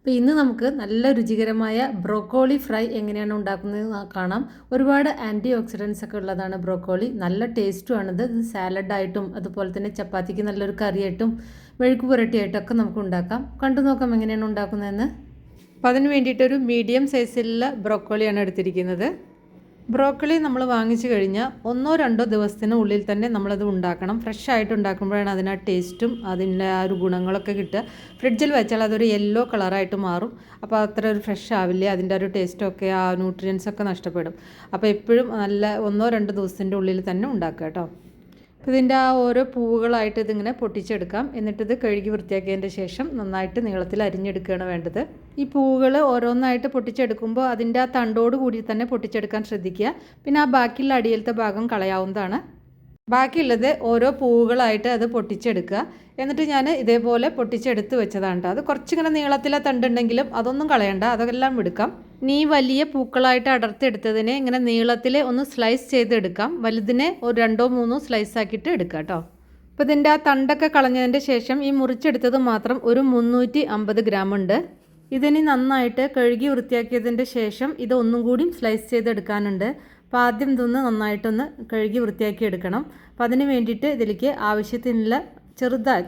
അപ്പോൾ ഇന്ന് നമുക്ക് നല്ല രുചികരമായ ബ്രോക്കോളി ഫ്രൈ എങ്ങനെയാണ് ഉണ്ടാക്കുന്നത് കാണാം. ഒരുപാട് ആൻറ്റി ഓക്സിഡൻസ് ഒക്കെ ഉള്ളതാണ് ബ്രോക്കോളി. നല്ല ടേസ്റ്റുമാണിത്. ഇത് സാലഡായിട്ടും അതുപോലെ തന്നെ ചപ്പാത്തിക്ക് നല്ലൊരു കറിയായിട്ടും മെഴുക്ക് പുരട്ടിയായിട്ടൊക്കെ നമുക്ക് ഉണ്ടാക്കാം. കണ്ടു നോക്കാം എങ്ങനെയാണ് ഉണ്ടാക്കുന്നതെന്ന്. അപ്പോൾ അതിന് വേണ്ടിയിട്ടൊരു മീഡിയം സൈസിലുള്ള ബ്രോക്കോളിയാണ് എടുത്തിരിക്കുന്നത്. ബ്രോക്കോളി നമ്മൾ വാങ്ങിച്ചു കഴിഞ്ഞാൽ 1-2 ദിവസത്തിനുള്ളിൽ തന്നെ നമ്മളത് ഉണ്ടാക്കണം. ഫ്രഷ് ആയിട്ട് ഉണ്ടാക്കുമ്പോഴാണ് അതിന് ആ ടേസ്റ്റും അതിൻ്റെ ആ ഒരു ഗുണങ്ങളൊക്കെ കിട്ടുക. ഫ്രിഡ്ജിൽ വെച്ചാൽ അതൊരു യെല്ലോ കളറായിട്ട് മാറും. അപ്പോൾ അത്ര ഒരു ഫ്രഷ് ആവില്ല. അതിൻ്റെ ഒരു ടേസ്റ്റൊക്കെ ആ ന്യൂട്രിയൻസ് ഒക്കെ നഷ്ടപ്പെടും. അപ്പോൾ എപ്പോഴും നല്ല 1-2 ദിവസത്തിൻ്റെ ഉള്ളിൽ തന്നെ ഉണ്ടാക്കുക കേട്ടോ. അപ്പോൾ ഇതിൻ്റെ ആ ഓരോ പൂവുകളായിട്ട് ഇതിങ്ങനെ പൊട്ടിച്ചെടുക്കാം. എന്നിട്ടിത് കഴുകി വൃത്തിയാക്കിയതിൻ്റെ ശേഷം നന്നായിട്ട് നീളത്തിൽ അരിഞ്ഞെടുക്കുകയാണ് വേണ്ടത്. ഈ പൂവുകൾ ഓരോന്നായിട്ട് പൊട്ടിച്ചെടുക്കുമ്പോൾ അതിൻ്റെ ആ തണ്ടോട് കൂടി തന്നെ പൊട്ടിച്ചെടുക്കാൻ ശ്രദ്ധിക്കുക. പിന്നെ ആ ബാക്കിയുള്ള അടിയിലത്തെ ഭാഗം കളയാവുന്നതാണ്. ബാക്കിയുള്ളത് ഓരോ പൂവുകളായിട്ട് അത് പൊട്ടിച്ചെടുക്കുക. എന്നിട്ട് ഞാൻ ഇതേപോലെ പൊട്ടിച്ചെടുത്ത് വെച്ചതാണ് കേട്ടോ. അത് കുറച്ചിങ്ങനെ നീളത്തിലെ തണ്ടുണ്ടെങ്കിലും അതൊന്നും കളയണ്ട, അതെല്ലാം എടുക്കാം. ഇനി വലിയ പൂക്കളായിട്ട് അടർത്തെടുത്തതിനെ ഇങ്ങനെ നീളത്തിൽ ഒന്ന് സ്ലൈസ് ചെയ്തെടുക്കാം. വലുതിനെ ഒരു 2-3 സ്ലൈസ് ആക്കിയിട്ട് എടുക്കാം കേട്ടോ. അപ്പോൾ ഇതിൻ്റെ ആ തണ്ടൊക്കെ കളഞ്ഞതിൻ്റെ ശേഷം ഈ മുറിച്ചെടുത്തത് മാത്രം ഒരു 350 ഗ്രാം ഉണ്ട്. ഇതിനി നന്നായിട്ട് കഴുകി വൃത്തിയാക്കിയതിൻ്റെ ശേഷം ഇത് ഒന്നും കൂടി സ്ലൈസ് ചെയ്തെടുക്കാനുണ്ട്. അപ്പോൾ ആദ്യം ഇതൊന്ന് നന്നായിട്ടൊന്ന് കഴുകി വൃത്തിയാക്കി എടുക്കണം. അപ്പോൾ അതിന് വേണ്ടിയിട്ട് ഇതിലേക്ക് ആവശ്യത്തിനുള്ള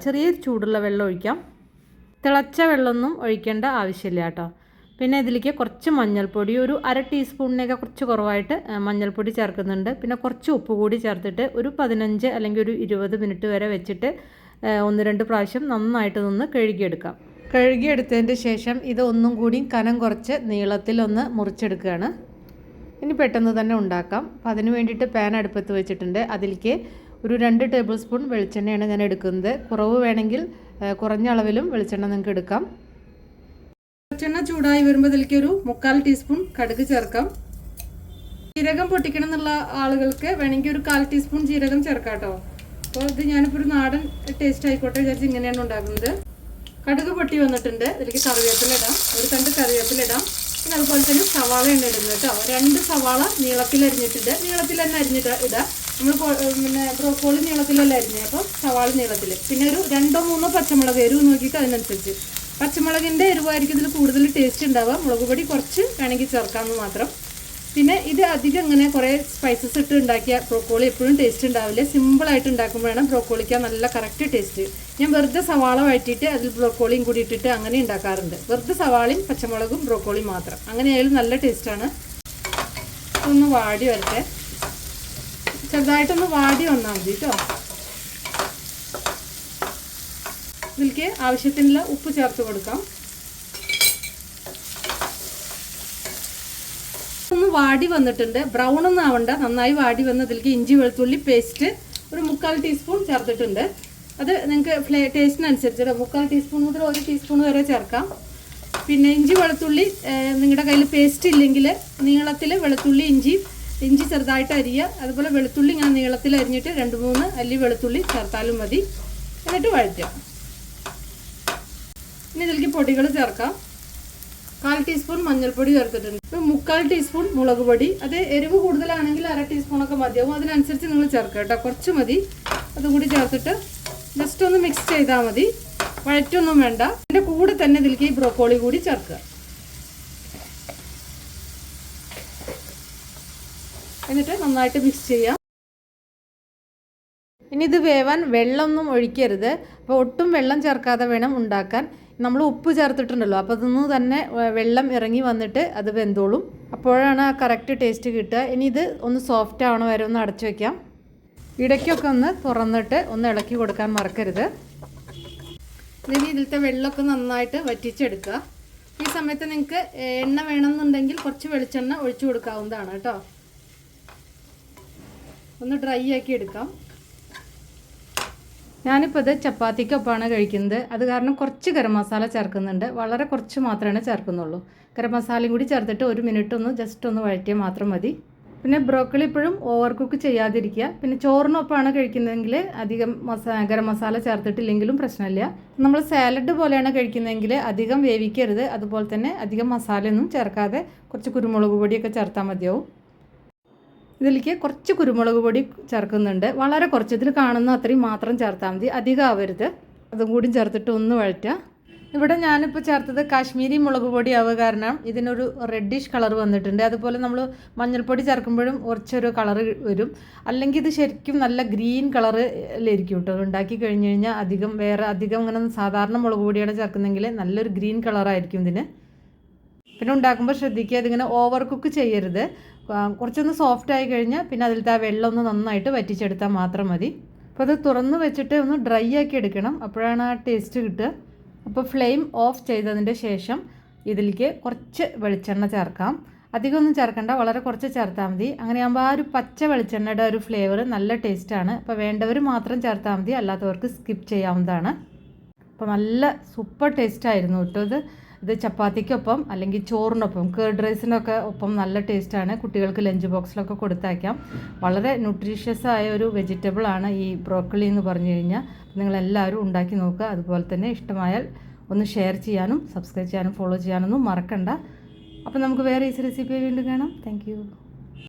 ചെറിയ ചൂടുള്ള വെള്ളം ഒഴിക്കാം. തിളച്ച വെള്ളമൊന്നും ഒഴിക്കേണ്ട ആവശ്യമില്ല കേട്ടോ. പിന്നെ ഇതിലേക്ക് കുറച്ച് മഞ്ഞൾപ്പൊടി, ഒരു 1/2 ടീസ്പൂണിനൊക്കെ കുറച്ച് കുറവായിട്ട് മഞ്ഞൾപ്പൊടി ചേർക്കുന്നുണ്ട്. പിന്നെ കുറച്ച് ഉപ്പ് കൂടി ചേർത്തിട്ട് ഒരു 15 അല്ലെങ്കിൽ ഒരു 20 മിനിറ്റ് വരെ വെച്ചിട്ട് 1-2 പ്രാവശ്യം നന്നായിട്ടൊന്ന് കഴുകിയെടുക്കാം. കഴുകിയെടുത്തതിൻ്റെ ശേഷം ഇത് ഒന്നും കൂടി കനം കുറച്ച് നീളത്തിലൊന്ന് മുറിച്ചെടുക്കുകയാണ്. ഇനി പെട്ടെന്ന് തന്നെ ഉണ്ടാക്കാം. അപ്പോൾ അതിന് വേണ്ടിയിട്ട് പാൻ അടുപ്പത്ത് വെച്ചിട്ടുണ്ട്. അതിലേക്ക് ഒരു 2 ടേബിൾ സ്പൂൺ വെളിച്ചെണ്ണയാണ് ഞാൻ എടുക്കുന്നത്. കുറവ് വേണമെങ്കിൽ കുറഞ്ഞ അളവിലും വെളിച്ചെണ്ണ നിങ്ങൾക്ക് എടുക്കാം. വെളിച്ചെണ്ണ ചൂടായി വരുമ്പോൾ ഇതിലേക്ക് ഒരു 1/4 ടീസ്പൂൺ കടുക് ചേർക്കാം. ജീരകം പൊട്ടിക്കണം എന്നുള്ള ആളുകൾക്ക് വേണമെങ്കിൽ ഒരു 1/4 ടീസ്പൂൺ ജീരകം ചേർക്കാം കേട്ടോ. അപ്പോൾ ഇത് ഞാനിപ്പോൾ ഒരു നാടൻ ടേസ്റ്റ് ആയിക്കോട്ടെ വിചാരിച്ച് ഇങ്ങനെയാണ് ഉണ്ടാക്കുന്നത്. കടുക് പൊട്ടി വന്നിട്ടുണ്ട്. ഇതിലേക്ക് കറിവേപ്പില ഇടാം, ഒരു തണ്ട് കറിവേപ്പില ഇടാം. പിന്നെ അതുപോലെ തന്നെ സവാള എണ്ണ ഇടുന്നത് കേട്ടോ. 2 സവാള നീളത്തിൽ അരിഞ്ഞിട്ടുണ്ട്. നീളത്തിൽ തന്നെ അരിഞ്ഞിട്ട് ഇടാം. നമ്മൾ പിന്നെ ബ്രോക്കോളി നീളത്തിലല്ല അരിഞ്ഞത്, അപ്പോൾ സവാള നീളത്തിൽ. പിന്നെ ഒരു 2-3 പച്ചമുളക്, എരിവ് നോക്കിയിട്ട് അതിനനുസരിച്ച്. പച്ചമുളകിൻ്റെ എരിവായിരിക്കും ഇതിൽ കൂടുതൽ ടേസ്റ്റ് ഉണ്ടാവുക. മുളക് പൊടി കുറച്ച് വേണമെങ്കിൽ ചേർക്കാമെന്ന് മാത്രം. പിന്നെ ഇത് അധികം ഇങ്ങനെ കുറേ സ്പൈസസ് ഇട്ട് ഉണ്ടാക്കിയ ബ്രോക്കോളി എപ്പോഴും ടേസ്റ്റ് ഉണ്ടാവില്ല. സിമ്പിളായിട്ട് ഉണ്ടാക്കുമ്പോഴാണ് ബ്രോക്കോളിക്ക് നല്ല കറക്റ്റ് ടേസ്റ്റ്. ഞാൻ വെറുതെ സവാള വഴറ്റിയിട്ട് അതിൽ ബ്രോക്കോളിയും കൂടി ഇട്ടിട്ട് അങ്ങനെ ഉണ്ടാക്കാറുണ്ട്. വെറുതെ സവാളയും പച്ചമുളകും ബ്രോക്കോളിയും മാത്രം. അങ്ങനെയായാലും നല്ല ടേസ്റ്റാണ്. ഒന്ന് വാടി വരട്ടെ. ചെറുതായിട്ടൊന്ന് വാടി വന്നാൽ മതി കേട്ടോ. ഇതിലേക്ക് ആവശ്യത്തിനുള്ള ഉപ്പ് ചേർത്ത് കൊടുക്കാം. ഒന്ന് വാടി വന്നിട്ടുണ്ട്. ബ്രൗൺ ഒന്നും ആവണ്ട, നന്നായി വാടി വന്ന് ഇതിലേക്ക് ഇഞ്ചി വെളുത്തുള്ളി പേസ്റ്റ് ഒരു 1/4 ടീസ്പൂൺ ചേർത്തിട്ടുണ്ട്. അത് നിങ്ങൾക്ക് ടേസ്റ്റിനനുസരിച്ച് 1/4 ടീസ്പൂൺ മുതൽ 1 ടീസ്പൂൺ വരെ ചേർക്കാം. പിന്നെ ഇഞ്ചി വെളുത്തുള്ളി നിങ്ങളുടെ കയ്യിൽ പേസ്റ്റ് ഇല്ലെങ്കിൽ നീളത്തിൽ വെളുത്തുള്ളി ഇഞ്ചി ചെറുതായിട്ട് അരിയുക. അതുപോലെ വെളുത്തുള്ളി ഇങ്ങനെ നീളത്തിൽ അരിഞ്ഞിട്ട് 2-3 അല്ലി വെളുത്തുള്ളി ചേർത്താലും മതി. എന്നിട്ട് വഴറ്റുക. ഇനി ഇതിലേക്ക് പൊടികൾ ചേർക്കാം. 1/4 ടീസ്പൂൺ മഞ്ഞൾപ്പൊടി ചേർത്തിട്ടുണ്ട്. 1/4 ടീസ്പൂൺ മുളക് പൊടി. അത് എരിവ് കൂടുതലാണെങ്കിൽ 1/2 ടീസ്പൂണൊക്കെ മതിയാവും. അതിനനുസരിച്ച് നിങ്ങൾ ചേർക്കുക കേട്ടോ. കുറച്ച് മതി. അതുകൂടി ചേർത്തിട്ട് ജസ്റ്റ് ഒന്ന് മിക്സ് ചെയ്താൽ മതി. വഴറ്റൊന്നും വേണ്ട. അതിൻ്റെ കൂടെ തന്നെ ഇതിലേക്ക് ഈ ബ്രോക്കോളി കൂടി ചേർക്കുക. എന്നിട്ട് നന്നായിട്ട് മിക്സ് ചെയ്യാം. ഇനി ഇത് വേവാൻ വെള്ളമൊന്നും ഒഴിക്കരുത്. അപ്പോൾ ഒട്ടും വെള്ളം ചേർക്കാതെ വേണം ഉണ്ടാക്കാൻ. നമ്മൾ ഉപ്പ് ചേർത്തിട്ടുണ്ടല്ലോ, അപ്പോൾ അതൊന്നും തന്നെ വെള്ളം ഇറങ്ങി വന്നിട്ട് അത് വെന്തോളും. അപ്പോഴാണ് ആ കറക്റ്റ് ടേസ്റ്റ് കിട്ടുക. ഇനി ഇത് ഒന്ന് സോഫ്റ്റ് ആവണ വരെ ഒന്ന് അടച്ചു വയ്ക്കാം. ഇടയ്ക്കൊക്കെ ഒന്ന് തുറന്നിട്ട് ഒന്ന് ഇളക്കി കൊടുക്കാൻ മറക്കരുത്. ഇനി ഇതിലത്തെ വെള്ളമൊക്കെ നന്നായിട്ട് വറ്റിച്ചെടുക്കുക. ഈ സമയത്ത് നിങ്ങൾക്ക് എണ്ണ വേണമെന്നുണ്ടെങ്കിൽ കുറച്ച് വെളിച്ചെണ്ണ ഒഴിച്ചു കൊടുക്കാവുന്നതാണ് കേട്ടോ. ഒന്ന് ഡ്രൈ ആക്കി എടുക്കാം. ഞാനിപ്പോൾ ഇത് ചപ്പാത്തിക്കൊപ്പമാണ് കഴിക്കുന്നത്. അത് കാരണം കുറച്ച് ഗരം മസാല ചേർക്കുന്നുണ്ട്. വളരെ കുറച്ച് മാത്രമേ ചേർക്കുന്നുള്ളൂ. ഗരം മസാലയും കൂടി ചേർത്തിട്ട് 1 മിനിറ്റ് ഒന്ന് ജസ്റ്റ് ഒന്ന് വഴറ്റിയാൽ മാത്രം മതി. പിന്നെ ബ്രോക്കോളി ഇപ്പോഴും ഓവർ കുക്ക് ചെയ്യാതിരിക്കുക. പിന്നെ ചോറിനൊപ്പമാണ് കഴിക്കുന്നതെങ്കിൽ അധികം ഗരം മസാല ചേർത്തിട്ടില്ലെങ്കിലും പ്രശ്നമില്ല. നമ്മൾ സാലഡ് പോലെയാണ് കഴിക്കുന്നതെങ്കിൽ അധികം വേവിക്കരുത്. അതുപോലെ തന്നെ അധികം മസാലയൊന്നും ചേർക്കാതെ കുറച്ച് കുരുമുളക് പൊടിയൊക്കെ ചേർത്താൽ മതിയാവും. ഇതിലേക്ക് കുറച്ച് കുരുമുളക് പൊടി ചേർക്കുന്നുണ്ട്. വളരെ കുറച്ച്, ഇതിൽ കാണുന്ന അത്രയും മാത്രം ചേർത്താൽ മതി. അധികം ആവരുത്. അതും കൂടി ചേർത്തിട്ട് ഒന്ന് വഴറ്റുക. ഇവിടെ ഞാനിപ്പോൾ ചേർത്തത് കാശ്മീരി മുളക് പൊടി ആവുക കാരണം ഇതിനൊരു റെഡിഷ് കളർ വന്നിട്ടുണ്ട്. അതുപോലെ നമ്മൾ മഞ്ഞൾപ്പൊടി ചേർക്കുമ്പോഴും കുറച്ചൊരു കളർ വരും. അല്ലെങ്കിൽ ഇത് ശരിക്കും നല്ല ഗ്രീൻ കളറിലായിരിക്കും കേട്ടോ. ഉണ്ടാക്കി കഴിഞ്ഞ് കഴിഞ്ഞാൽ അധികം ഇങ്ങനെ സാധാരണ മുളക് പൊടിയാണ് ചേർക്കുന്നെങ്കിൽ നല്ലൊരു ഗ്രീൻ കളറായിരിക്കും ഇതിന്. പിന്നെ ഉണ്ടാക്കുമ്പോൾ ശ്രദ്ധിക്കുക, ഇതിങ്ങനെ ഓവർ കുക്ക് ചെയ്യരുത്. കുറച്ചൊന്ന് സോഫ്റ്റ് ആയി കഴിഞ്ഞാൽ പിന്നെ അതിലത്തെ ആ വെള്ളം ഒന്ന് നന്നായിട്ട് വറ്റിച്ചെടുത്താൽ മാത്രം മതി. അപ്പോൾ അത് തുറന്ന് വെച്ചിട്ട് ഒന്ന് ഡ്രൈ ആക്കി എടുക്കണം, അപ്പോഴാണ് ആ ടേസ്റ്റ് കിട്ടുക. അപ്പോൾ ഫ്ലെയിം ഓഫ് ചെയ്തതിൻ്റെ ശേഷം ഇതിലേക്ക് കുറച്ച് വെളിച്ചെണ്ണ ചേർക്കാം. അധികമൊന്നും ചേർക്കണ്ട, വളരെ കുറച്ച് ചേർത്താൽ മതി. അങ്ങനെയാകുമ്പോൾ ആ ഒരു പച്ച വെളിച്ചെണ്ണയുടെ ഒരു ഫ്ലേവർ നല്ല ടേസ്റ്റാണ്. അപ്പോൾ വേണ്ടവർ മാത്രം ചേർത്താൽ മതി, അല്ലാത്തവർക്ക് സ്കിപ്പ് ചെയ്യാവുന്നതാണ്. അപ്പോൾ നല്ല സൂപ്പർ ടേസ്റ്റായിരുന്നു കേട്ടോ. ഇത് ചപ്പാത്തിക്കൊപ്പം അല്ലെങ്കിൽ ചോറിനൊപ്പം കേർഡ് റൈസിനൊക്കെ ഒപ്പം നല്ല ടേസ്റ്റാണ്. കുട്ടികൾക്ക് ലഞ്ച് ബോക്സിലൊക്കെ കൊടുത്തയക്കാം. വളരെ ന്യൂട്രീഷ്യസ് ആയ ഒരു വെജിറ്റബിളാണ് ഈ ബ്രോക്കലി എന്ന് പറഞ്ഞു കഴിഞ്ഞാൽ. നിങ്ങളെല്ലാവരും ഉണ്ടാക്കി നോക്കുക. അതുപോലെ തന്നെ ഇഷ്ടമായാൽ ഒന്ന് ഷെയർ ചെയ്യാനും സബ്സ്ക്രൈബ് ചെയ്യാനും ഫോളോ ചെയ്യാനൊന്നും മറക്കണ്ട. അപ്പോൾ നമുക്ക് വേറെ ഈസി റെസിപ്പി വീണ്ടും കാണാം. താങ്ക്